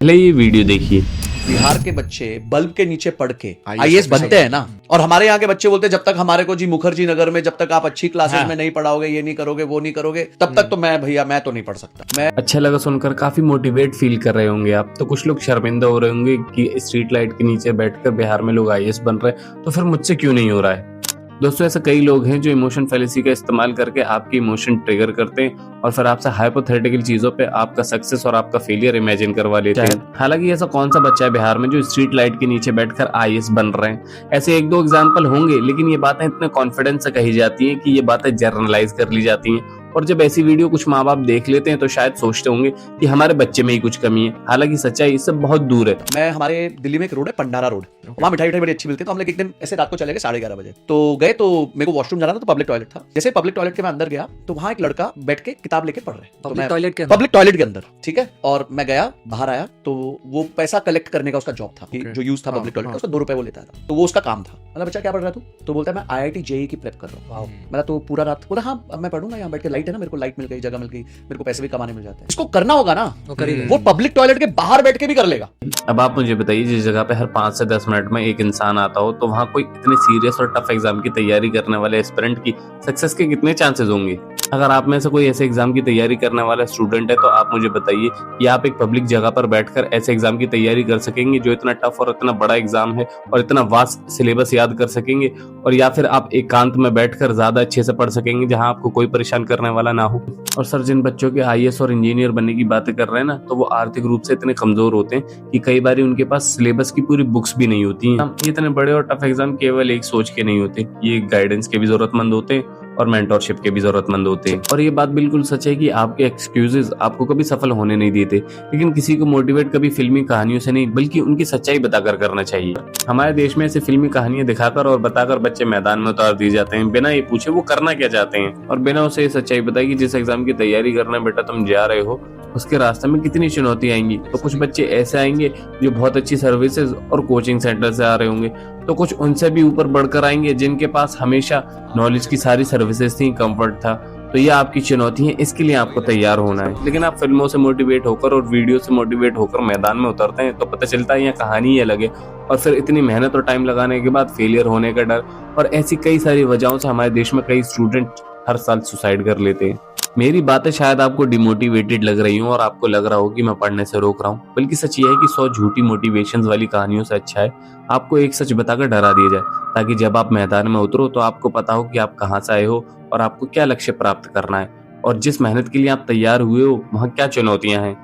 पहले ये वीडियो देखिए। बिहार के बच्चे बल्ब के नीचे पढ़ के आईएएस बनते हैं ना। और हमारे यहाँ के बच्चे बोलते हैं जब तक हमारे को जी मुखर्जी नगर में जब तक आप अच्छी क्लासेस में नहीं पढ़ाओगे, ये नहीं करोगे, वो नहीं करोगे, तब तक तो मैं तो नहीं पढ़ सकता। मैं अच्छा लगा सुनकर, काफी मोटिवेट फील कर रहे होंगे आप। तो कुछ लोग शर्मिंदा हो रहे होंगे कि स्ट्रीट लाइट के नीचे बैठकर बिहार में लोग आईएएस बन रहे हैं, तो फिर मुझसे क्यों नहीं हो रहा है। दोस्तों, ऐसे कई लोग हैं जो इमोशन फैलेसी का इस्तेमाल करके आपके इमोशन ट्रिगर करते हैं और फिर आपसे हाइपोथेटिकल चीजों पे आपका सक्सेस और आपका फेलियर इमेजिन करवा लेते हैं। हालांकि ऐसा कौन सा बच्चा है बिहार में जो स्ट्रीट लाइट के नीचे बैठकर आईएएस बन रहे हैं। ऐसे एक दो एग्जांपल होंगे, लेकिन ये बातें इतने कॉन्फिडेंस से कही जाती हैं कि ये बातें जर्नलाइज कर ली जाती हैं। और जब ऐसी वीडियो कुछ माँ बाप देख लेते हैं तो शायद सोचते होंगे कि हमारे बच्चे में ही कुछ कमी है। हालांकि सच्चाई इससे बहुत दूर है। हमारे दिल्ली में एक रोड है, पंडारा रोड, वहाँ मिठाई बड़ी अच्छी मिलती है। तो हम लोग एक दिन ऐसे रात को चले गए 11:30 बजे। तो गए तो मेरे को वॉशरूम जाना था, तो पब्लिक टॉयलेट था। जैसे पब्लिक टॉयलेट के मैं अंदर गया तो वहाँ एक लड़का बैठ के किताब लेके पढ़ रहे हैं पब्लिक टॉयलेट के अंदर, ठीक है। और मैं गया, बाहर आया तो वो पैसा कलेक्ट करने का उसका जॉब था, जो यूज था पब्लिक टॉयलेट का, उसका 2 रुपए वो लेता था। तो वो उसका काम था। मतलब बच्चा क्या पढ़ रहा तू? तो बोलता है मैं IIT JEE की प्रेप कर रहा हूँ। मैं तो पूरा रात बोला हाँ मैं पढ़ूंगा, यहाँ बैठ के लाइट है ना, मेरे को लाइट मिल गई, जगह मिल गई, मेरे को पैसे भी कमाने मिल जाते हैं। इसको करना होगा ना, वो पब्लिक टॉयलेट के बाहर बैठ के भी कर लेगा। अब आप मुझे बताइए, जिस जगह पे हर 5 से 10 मिनट में एक इंसान आता हो, तो वहाँ कोई इतने सीरियस और टफ एग्जाम की तैयारी करने वाले एस्पिरेंट की सक्सेस के कितने चांसेस होंगे। अगर आप में से कोई ऐसे एग्जाम की तैयारी करने वाला स्टूडेंट है तो आप मुझे बताइए कि आप एक पब्लिक जगह पर बैठकर ऐसे एग्जाम की तैयारी कर सकेंगे जो इतना टफ और इतना बड़ा एग्जाम है और इतना वास्ट सिलेबस याद कर सकेंगे, और या फिर आप एकांत में बैठकर ज्यादा अच्छे से पढ़ सकेंगे जहां आपको कोई परेशान करने वाला ना हो। और सर, जिन बच्चों के IAS और इंजीनियर बनने की बातें कर रहे हैं ना, तो वो आर्थिक रूप से इतने कमजोर होते हैं कि कई बार उनके पास सिलेबस की पूरी बुक्स भी नहीं होती हैं। ये इतने बड़े और टफ एग्जाम केवल एक सोच के नहीं होते, ये गाइडेंस के भी जरूरतमंद होते हैं और मेंटरशिप के भी जरूरतमंद होते हैं। और ये बात बिल्कुल सच है कि आपके एक्सक्यूजेस आपको कभी सफल होने नहीं देते, लेकिन किसी को मोटिवेट कभी फिल्मी कहानियों से नहीं बल्कि उनकी सच्चाई बताकर करना चाहिए। हमारे देश में ऐसी फिल्मी कहानियां दिखाकर और बताकर बच्चे मैदान में उतार दिए जाते हैं बिना ये पूछे वो करना क्या चाहते हैं, और बिना उसे सच्चाई बताई कि जिस एग्जाम की तैयारी करना बेटा तुम जा रहे हो उसके रास्ते में कितनी चुनौती आएंगी। तो कुछ बच्चे ऐसे आएंगे जो बहुत अच्छी सर्विसेज और कोचिंग सेंटर से आ रहे होंगे, तो कुछ उनसे भी ऊपर बढ़कर आएंगे जिनके पास हमेशा नॉलेज की सारी सर्विसेज थी, कंफर्ट था। तो ये आपकी चुनौती है, इसके लिए आपको तैयार होना है। लेकिन आप फिल्मों से मोटिवेट होकर और वीडियो से मोटिवेट होकर मैदान में उतरते हैं तो पता चलता है यहाँ कहानी ही अलग है। और फिर इतनी मेहनत और टाइम लगाने के बाद फेलियर होने का डर और ऐसी कई सारी वजहों से हमारे देश में कई स्टूडेंट हर साल सुसाइड कर लेते हैं। मेरी बातें शायद आपको डिमोटिवेटेड लग रही हूँ और आपको लग रहा हो कि मैं पढ़ने से रोक रहा हूँ, बल्कि सच ये है कि 100 झूठी मोटिवेशंस वाली कहानियों से अच्छा है आपको एक सच बताकर डरा दिया जाए, ताकि जब आप मैदान में उतरो तो आपको पता हो कि आप कहाँ से आए हो और आपको क्या लक्ष्य प्राप्त करना है और जिस मेहनत के लिए आप तैयार हुए हो वहाँ क्या चुनौतियां हैं।